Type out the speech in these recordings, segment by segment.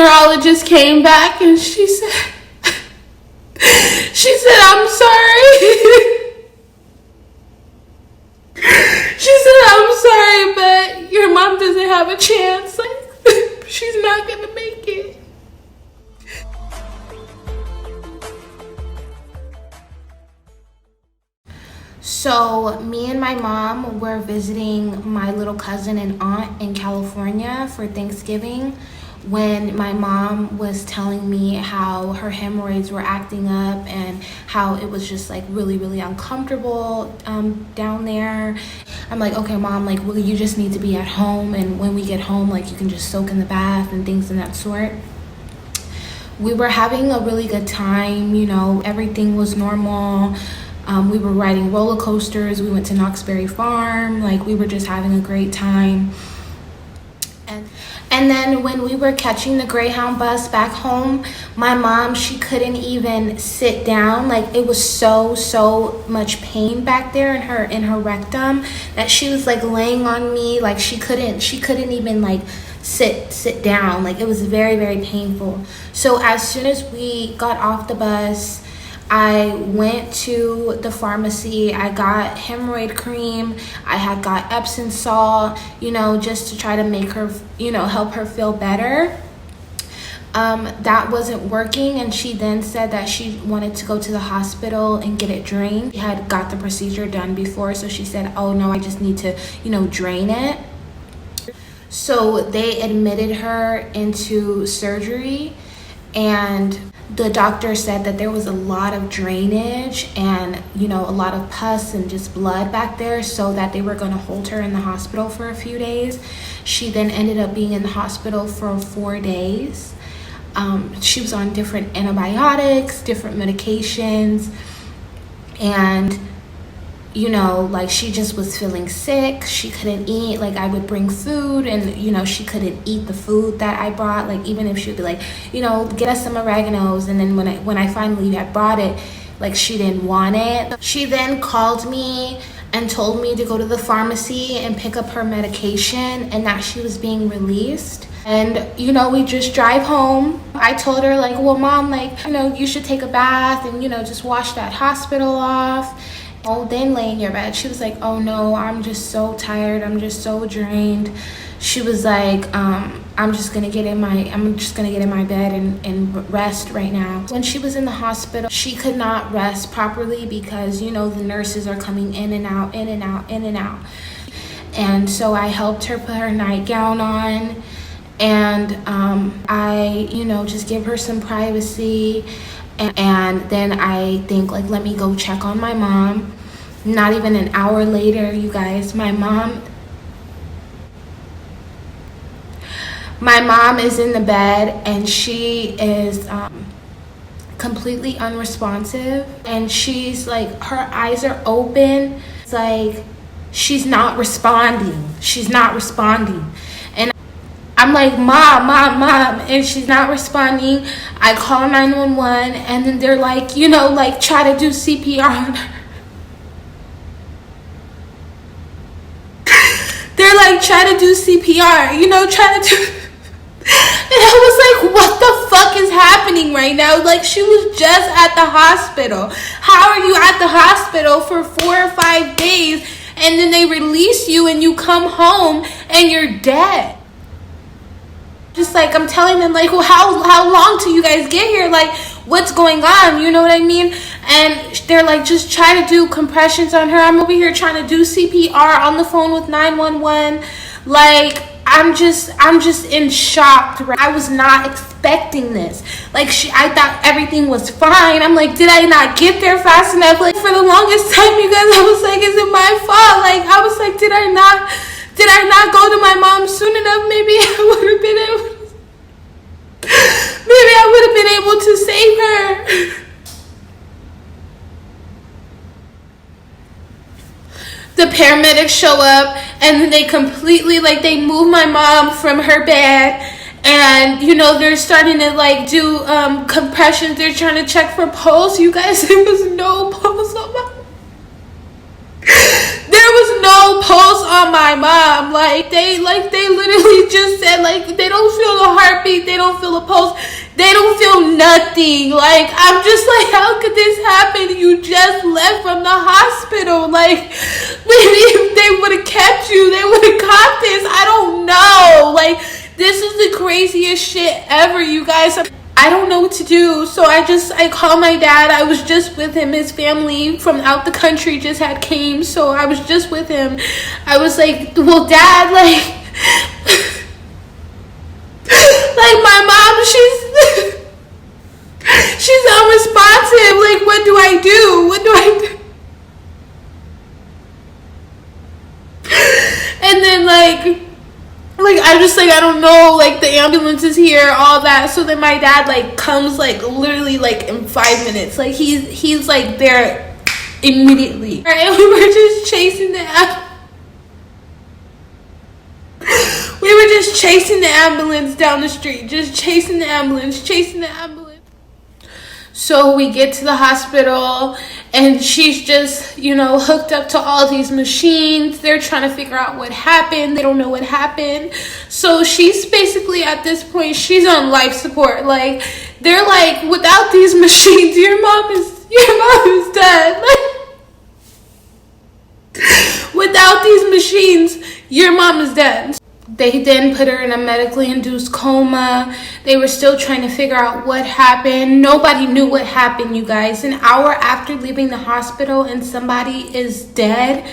neurologist came back and she said, I'm sorry. She said, I'm sorry, but your mom doesn't have a chance. Like, she's not gonna make it. So me and my mom were visiting my little cousin and aunt in California for Thanksgiving when my mom was telling me how her hemorrhoids were acting up and how it was just like really uncomfortable down there. I'm like, okay mom, like, well, you just need to be at home, and when we get home, like, you can just soak in the bath and things of that sort. We were having a really good time, you know, everything was normal. We were riding roller coasters. We went to Knoxbury Farm. Like, we were just having a great time. And then when we were catching the Greyhound bus back home, my mom, she couldn't even sit down. Like, it was so much pain back there in her rectum that she was like laying on me. Like, she couldn't even like sit down. Like, it was very painful. So as soon as we got off the bus, I went to the pharmacy. I got hemorrhoid cream. I had got Epsom salt, you know, just to try to make her, you know, help her feel better. That wasn't working, and she then said that she wanted to go to the hospital and get it drained. She had got the procedure done before, so she said, oh no, I just need to, you know, drain it. So they admitted her into surgery, and the doctor said that there was a lot of drainage and, you know, a lot of pus and just blood back there, so that they were going to hold her in the hospital for a few days. She then ended up being in the hospital for 4 days. She was on different antibiotics, different medications, and, you know, like, she just was feeling sick. She couldn't eat. Like, I would bring food and, you know, she couldn't eat the food that I brought. Like, even if she would be like, you know, get us some oregano's, and then when I finally had brought it, like, she didn't want it. She then called me and told me to go to the pharmacy and pick up her medication and that she was being released. And, you know, we just drive home. I told her, like, well, mom, like, you know, you should take a bath and, you know, just wash that hospital off. Oh, then lay in your bed. She was like, oh no, I'm just so tired, I'm just so drained. She was like, I'm just gonna get in my bed and rest right now. When she was in the hospital, she could not rest properly because, you know, the nurses are coming in and out. And so I helped her put her nightgown on, and I, you know, just give her some privacy. And then I think, like, let me go check on my mom. Not even an hour later, you guys, my mom is in the bed, and she is completely unresponsive, and she's like, her eyes are open. It's like she's not responding. And I'm like, mom, and she's not responding. I call 911, and then they're like, you know, like, try to do CPR on her. They're like, try to do CPR, you know, try to do. And I was like, what the fuck is happening right now? Like, she was just at the hospital. How are you at the hospital for 4 or 5 days, and then they release you and you come home and you're dead? Just like, I'm telling them, like, well, how long till you guys get here? Like, what's going on? You know what I mean? And they're like, just try to do compressions on her. I'm over here trying to do CPR on the phone with 911. Like, I'm just in shock. I was not expecting this. Like, I thought everything was fine. I'm like, did I not get there fast enough? Like, for the longest time, you guys, I was like, is it my fault? Like, I was like, did I not go to my mom soon enough? Maybe I would have been able to save her. The paramedics show up, and then they completely, like, they move my mom from her bed, and, you know, they're starting to, like, do compressions. They're trying to check for pulse. You guys, there was no pulse on my mom. mom. Like they literally just said, like, they don't feel the heartbeat, they don't feel a pulse, they don't feel nothing. Like, I'm just like, how could this happen? You just left from the hospital. Like, maybe if they would have kept you, they would have caught this. I don't know. Like, this is the craziest shit ever, you guys. I don't know what to do. So I called my dad. I was just with him. His family from out the country just had came. So I was just with him. I was like, well, Dad, like, like my mom, she's unresponsive. Like, what do I do? What do I do? And then like I'm just like, I don't know, like the ambulance is here, all that. So then my dad like comes like literally like in 5 minutes. Like he's like there immediately. And we were just chasing the ambulance down the street. Just chasing the ambulance. So we get to the hospital and she's just, you know, hooked up to all these machines. They're trying to figure out what happened. They don't know what happened. So she's basically at this point, she's on life support. Like, they're like, without these machines, your mom is dead. Like, without these machines, your mom is dead. They then put her in a medically induced coma. They were still trying to figure out what happened. Nobody knew what happened, you guys. An hour after leaving the hospital and somebody is dead.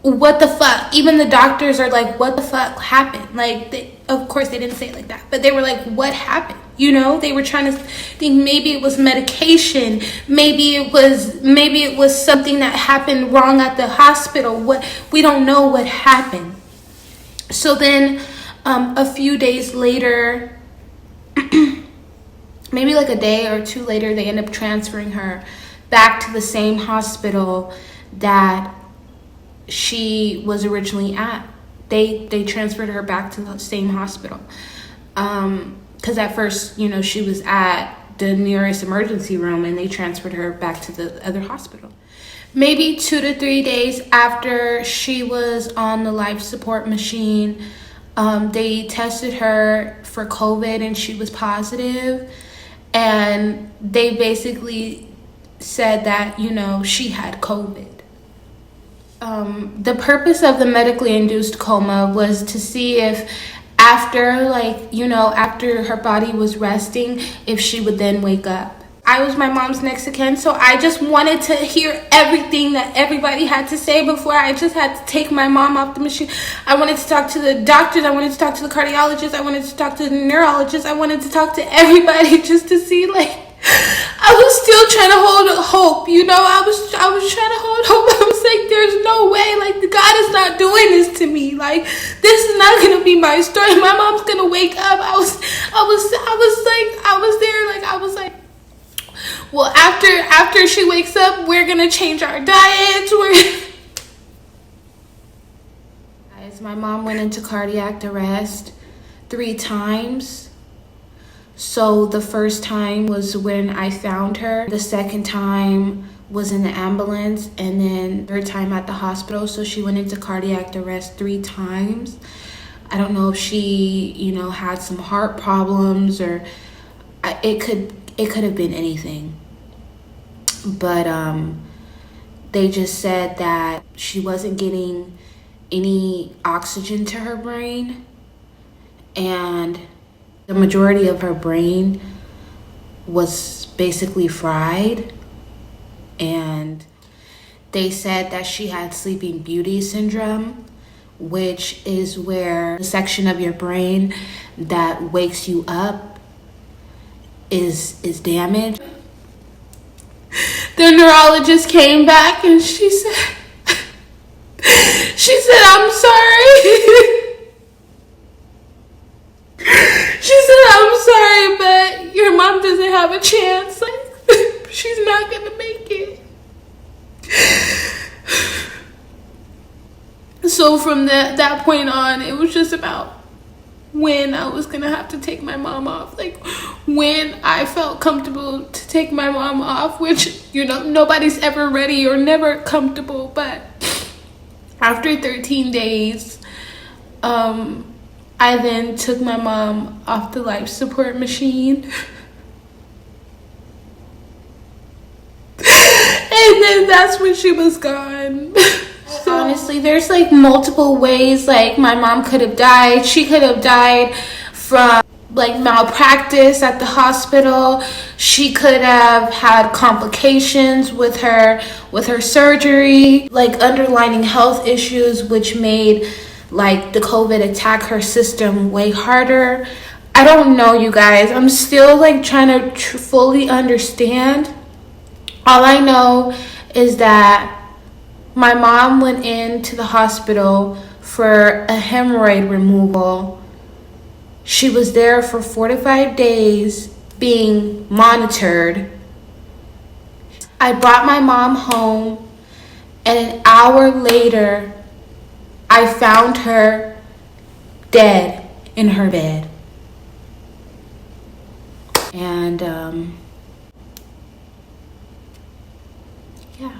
What the fuck? Even the doctors are like, what the fuck happened? Like, of course they didn't say it like that, but they were like, what happened? You know, they were trying to think maybe it was medication. Maybe it was something that happened wrong at the hospital. We don't know what happened. So then a few days later, maybe like a day or two later, they end up transferring her back to the same hospital that she was originally at. They transferred her back to the same hospital. Because at first, you know, she was at the nearest emergency room and they transferred her back to the other hospital. Maybe 2 to 3 days after she was on the life support machine, they tested her for COVID and she was positive. And they basically said that, you know, she had COVID. The purpose of the medically induced coma was to see if after, like, you know, after her body was resting, if she would then wake up. I was my mom's next of kin, so I just wanted to hear everything that everybody had to say before I just had to take my mom off the machine. I wanted to talk to the doctors, I wanted to talk to the cardiologist, I wanted to talk to the neurologist, I wanted to talk to everybody just to see, like, I was still trying to hold hope, you know. I was trying to hold hope. I was like, there's no way, like, God is not doing this to me. Like, this is not gonna be my story. My mom's gonna wake up. I was like, well, after she wakes up, we're gonna change our diets. Guys, my mom went into cardiac arrest 3 times. So the first time was when I found her. The second time was in the ambulance, and then third time at the hospital. So she went into cardiac arrest 3 times. I don't know if she, you know, had some heart problems, or it could have been anything. But they just said that she wasn't getting any oxygen to her brain, and the majority of her brain was basically fried. And they said that she had Sleeping Beauty syndrome, which is where the section of your brain that wakes you up is damaged. The neurologist came back and she said, I'm sorry. She said, I'm sorry, but your mom doesn't have a chance. Like, she's not gonna make it. So from that point on, it was just about when I was gonna have to take my mom off. Like, when I felt comfortable to take my mom off, which, you know, nobody's ever ready or never comfortable, but After 13 days, I then took my mom off the life support machine. And then that's when she was gone. So honestly, there's like multiple ways like my mom could have died. She could have died from like malpractice at the hospital. She could have had complications with her surgery, like underlying health issues, which made like the COVID attack her system way harder. I don't know, you guys. I'm still like trying to fully understand. All I know is that my mom went into the hospital for a hemorrhoid removal. She was there for 4 to 5 days being monitored. I brought my mom home, and an hour later, I found her dead in her bed. And, yeah.